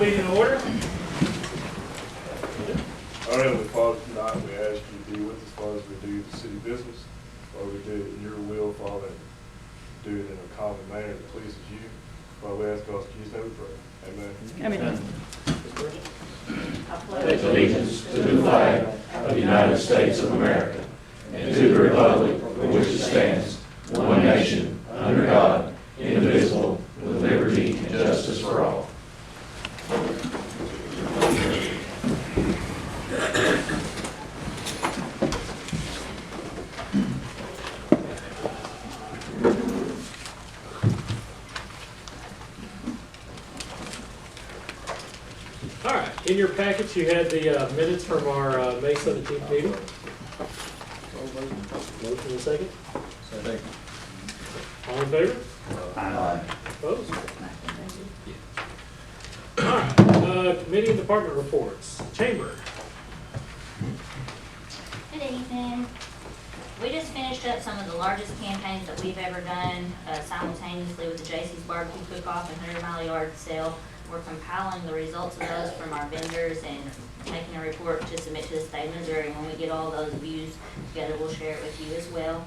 meeting to order. Our Heavenly Father, tonight we ask you to be with us, Father, as we do the city business. Father, we do it in your will, Father, and do it in a common manner that pleases you. Father, we ask God to use that we pray. Amen. Amen. I pledge allegiance to the flag of the United States of America and to the republic for which it stands, one nation, under God, indivisible, with liberty and justice for all. All right, in your package, you had the minutes from our May 17th meeting. Motion and second. Second. All in favor? Aye. Opposed? All right, committee and department reports. Chamber. Good evening. We just finished up some of the largest campaigns that we've ever done simultaneously with the J.C.'s Barbecue Cook-Off and 100 Mile Yard Sale. We're compiling the results of those from our vendors and making a report to submit to the state of Missouri. When we get all those views together, we'll share it with you as well.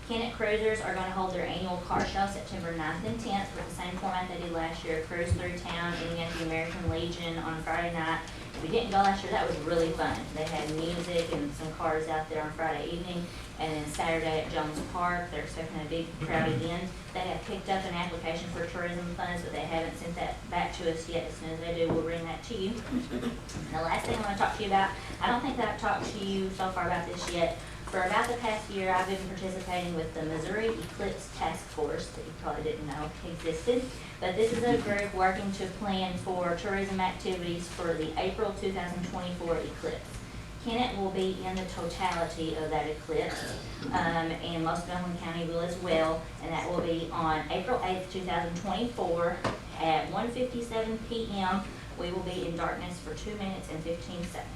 Kennett Cruisers are going to hold their annual car show September 9th and 10th with the same format they did last year, cruise through town, ending at the American Legion on Friday night. If we didn't go last year, that was really fun. They had music and some cars out there on Friday evening, and then Saturday at Jones Park, they're expecting a big crowd again. They have picked up an application for tourism funds, but they haven't sent that back to us yet. As soon as they do, we'll bring that to you. And the last thing I want to talk to you about, I don't think that I've talked to you so far about this yet. For about the past year, I've been participating with the Missouri Eclipse Task Force that you probably didn't know existed. But this is a group working to plan for tourism activities for the April 2024 eclipse. Kennett will be in the totality of that eclipse, and most of Dublin County will as well, and that will be on April 8th, 2024 at 1:57 p.m. We will be in darkness for 2 minutes and 15 seconds.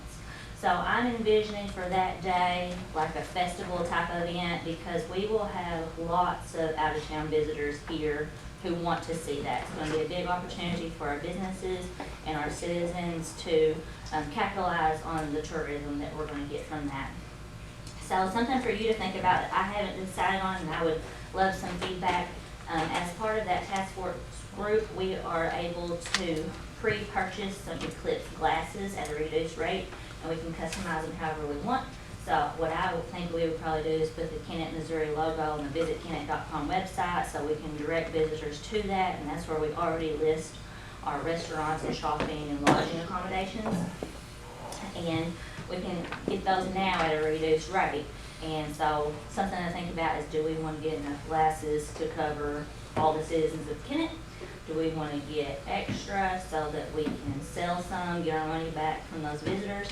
So I'm envisioning for that day like a festival type of event, because we will have lots of out-of-town visitors here who want to see that. It's going to be a big opportunity for our businesses and our citizens to capitalize on the tourism that we're going to get from that. So something for you to think about that I haven't decided on, and I would love some feedback. As part of that task force group, we are able to pre-purchase some Eclipse glasses at a reduced rate, and we can customize them however we want. So what I would think we would probably do is put the Kennett, Missouri logo on the visitkennett.com website, so we can direct visitors to that, and that's where we already list our restaurants and shopping and lodging accommodations. And we can get those now at a reduced rate. And so something to think about is, do we want to get enough glasses to cover all the citizens of Kennett? Do we want to get extra so that we can sell some, get our money back from those visitors?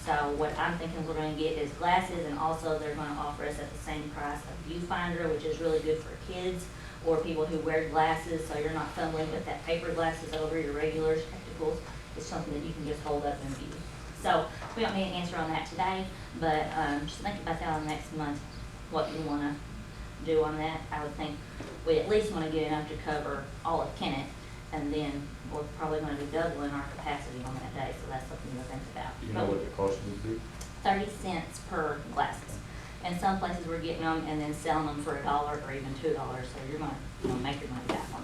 So what I'm thinking we're going to get is glasses, and also they're going to offer us at the same price a viewfinder, which is really good for kids or people who wear glasses, so you're not fumbling with that paper glasses over your regular spectacles. It's something that you can just hold up and view. So we don't need an answer on that today, but just think about that on next month, what you want to do on that. I would think we at least want to get enough to cover all of Kennett, and then we're probably going to be doubling our capacity on that day, so that's something to think about. Do you know what the cost would be? 30 cents per glasses. And some places we're getting them and then selling them for $1 or even $2, so you're going to make your money back on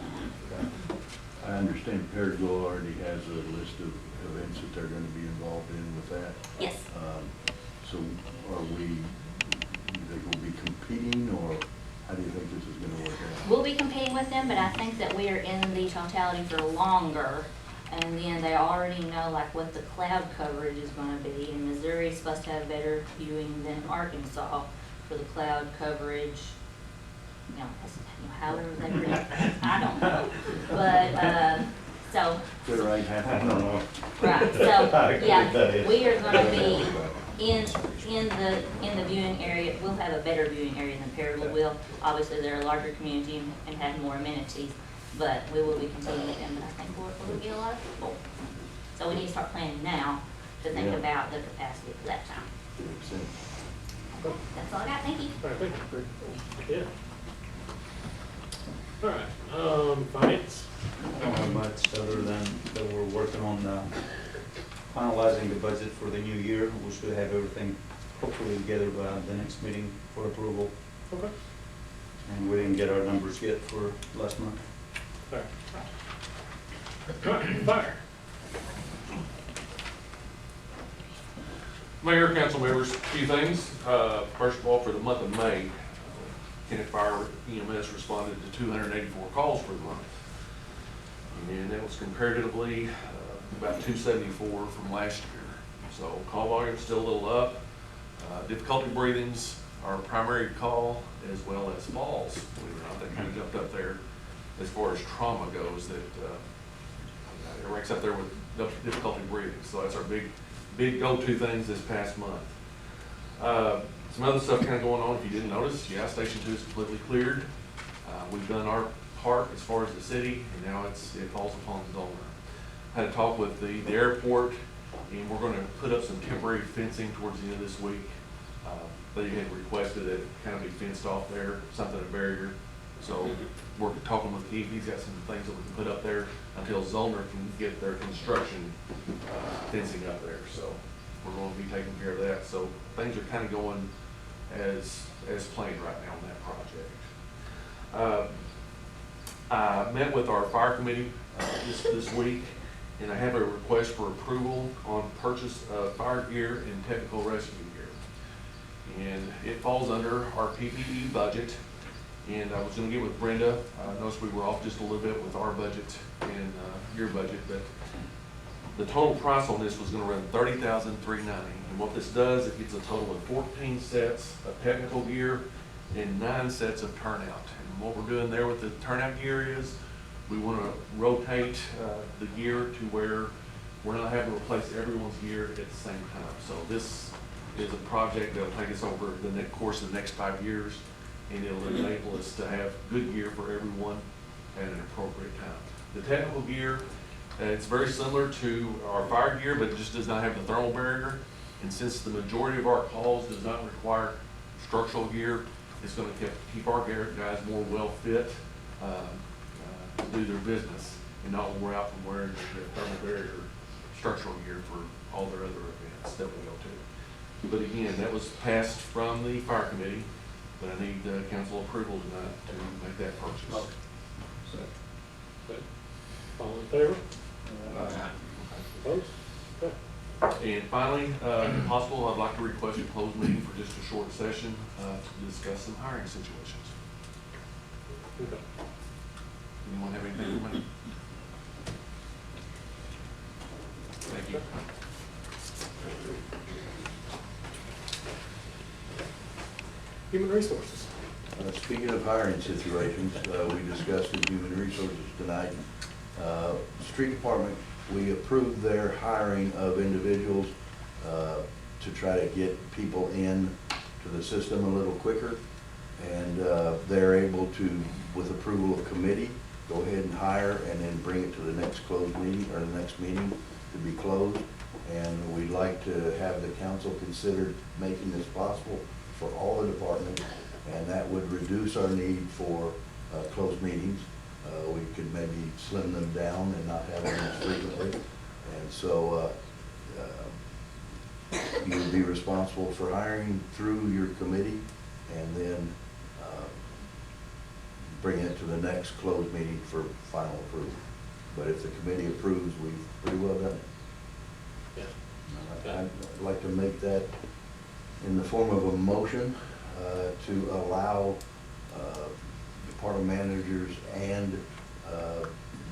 that. I understand Perryville already has a list of events that they're going to be involved in with that. Yes. So are we, you think we'll be competing, or how do you think this is going to work out? We'll be competing with them, but I think that we are in the totality for longer. And then they already know like what the cloud coverage is going to be. And Missouri is supposed to have better viewing than Arkansas for the cloud coverage. You know, however they bring it, I don't know. But so. Good, right? I don't know. Right. So yeah, we are going to be in the viewing area. We'll have a better viewing area than Perryville will. Obviously, they're a larger community and have more amenities. But we will be competing with them, but I think we'll get a lot of people. So we need to start planning now to think about the capacity for that time. Makes sense. Okay, that's all I got. Thank you. All right, thank you. Yeah. All right, finance. I don't have much other than that we're working on finalizing the budget for the new year. We should have everything hopefully together by the next meeting for approval. Okay. And we didn't get our numbers yet for last month. All right. Fire. Mayor, council members, a few things. First of all, for the month of May, Kennett Fire EMS responded to 284 calls for the month. And that was comparatively about 274 from last year. So call volume is still a little up. Difficulty breathing's our primary call, as well as falls. Believe it or not, that kind of jumped up there as far as trauma goes, that it ranks up there with difficulty breathing. So that's our big go-to things this past month. Some other stuff kind of going on, if you didn't notice, yeah, Station 2 is completely cleared. We've done our part as far as the city, and now it falls upon Zollner. Had a talk with the airport, and we're gonna put up some temporary fencing towards the end of this week. They had requested that it kind of be fenced off there, something, a barrier. So we're talking with Keith, he's got some things that we can put up there until Zollner can get their construction fencing up there. So we're going to be taking care of that. So things are kind of going as planned right now on that project. I met with our fire committee this week, and I have a request for approval on purchase of fire gear and technical rescue gear. And it falls under our PPE budget. And I was gonna get with Brenda. I noticed we were off just a little bit with our budget and your budget, but the total price on this was gonna run $30,390. And what this does, it gets a total of 14 sets of technical gear and 9 sets of turnout. And what we're doing there with the turnout gear is we wanna rotate the gear to where we're not having to replace everyone's gear at the same time. So this is a project that'll take us over the course of the next 5 years, and it'll enable us to have good gear for everyone at an appropriate time. The technical gear, it's very similar to our fire gear, but it just does not have the thermal barrier. And since the majority of our calls does not require structural gear, it's gonna keep our guys more well fit to do their business and not wear out from wearing the thermal barrier structural gear for all their other events that we go to. But again, that was passed from the fire committee, but I need council approval tonight to make that purchase. Good. All in favor? Opposed? Okay. And finally, if possible, I'd like to request a closed meeting for just a short session to discuss some hiring situations. Okay. Anyone have anything for me? Thank you. Human resources. Speaking of hiring situations, we discussed in human resources tonight. Street Department, we approved their hiring of individuals to try to get people in to the system a little quicker. And they're able to, with approval of committee, go ahead and hire and then bring it to the next closed meeting, or the next meeting to be closed. And we'd like to have the council consider making this possible for all the departments, and that would reduce our need for closed meetings. We could maybe slim them down and not have them as frequently. And so you would be responsible for hiring through your committee, and then bring it to the next closed meeting for final approval. But if the committee approves, we've pretty well done it. Yeah. I'd like to make that in the form of a motion to allow department managers and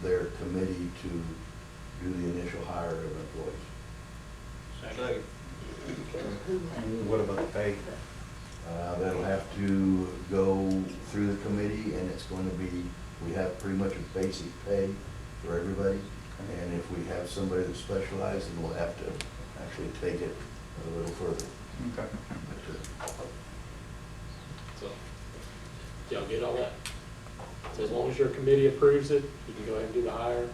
their committee to do the initial hire of employees. Second. And what about the pay? That'll have to go through the committee, and it's going to be, we have pretty much a basic pay for everybody. And if we have somebody that's specialized, then we'll have to actually take it a little further. Okay. So, y'all get all that? So as long as your committee approves it, you can go ahead and do the hire,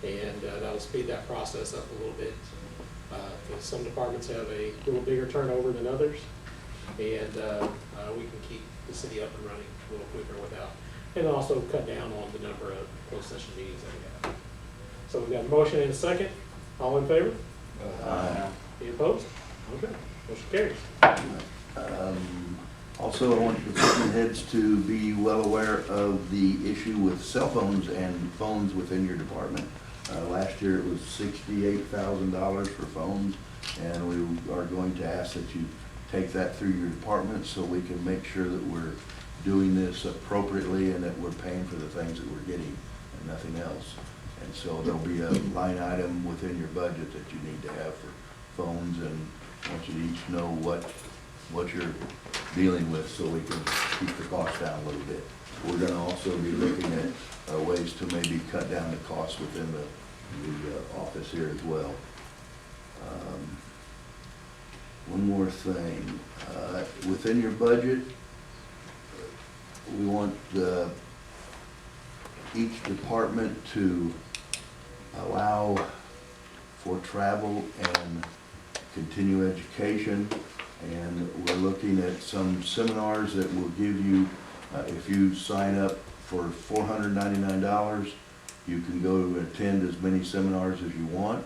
and that'll speed that process up a little bit. Because some departments have a little bigger turnover than others, and we can keep the city up and running a little quicker without, and also cut down on the number of closed session meetings that we have. So we've got a motion and a second. All in favor? Any opposed? Okay, motion carries. Also, I want the department heads to be well aware of the issue with cell phones and phones within your department. Last year, it was $68,000 for phones, and we are going to ask that you take that through your department so we can make sure that we're doing this appropriately and that we're paying for the things that we're getting and nothing else. And so there'll be a line item within your budget that you need to have for phones, and I want you to each know what you're dealing with so we can keep the cost down a little bit. We're gonna also be looking at ways to maybe cut down the cost within the office here as well. One more thing, within your budget, we want each department to allow for travel and continue education. And we're looking at some seminars that will give you, if you sign up for $499, you can go to attend as many seminars as you want.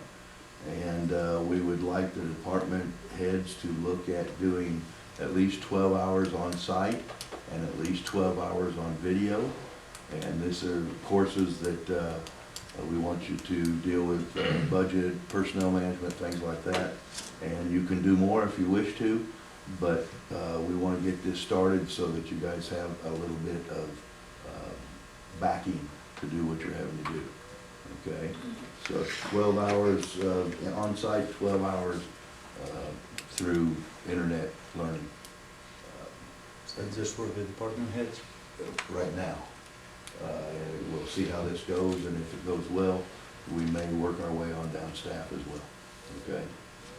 And we would like the department heads to look at doing at least 12 hours on site and at least 12 hours on video. And these are courses that we want you to deal with budget, personnel management, things like that. And you can do more if you wish to, but we want to get this started so that you guys have a little bit of backing to do what you're having to do. Okay? So 12 hours on-site, 12 hours through internet learning So that's just for the department heads? right now. We'll see how this goes, and if it goes well, we may work our way on down staff as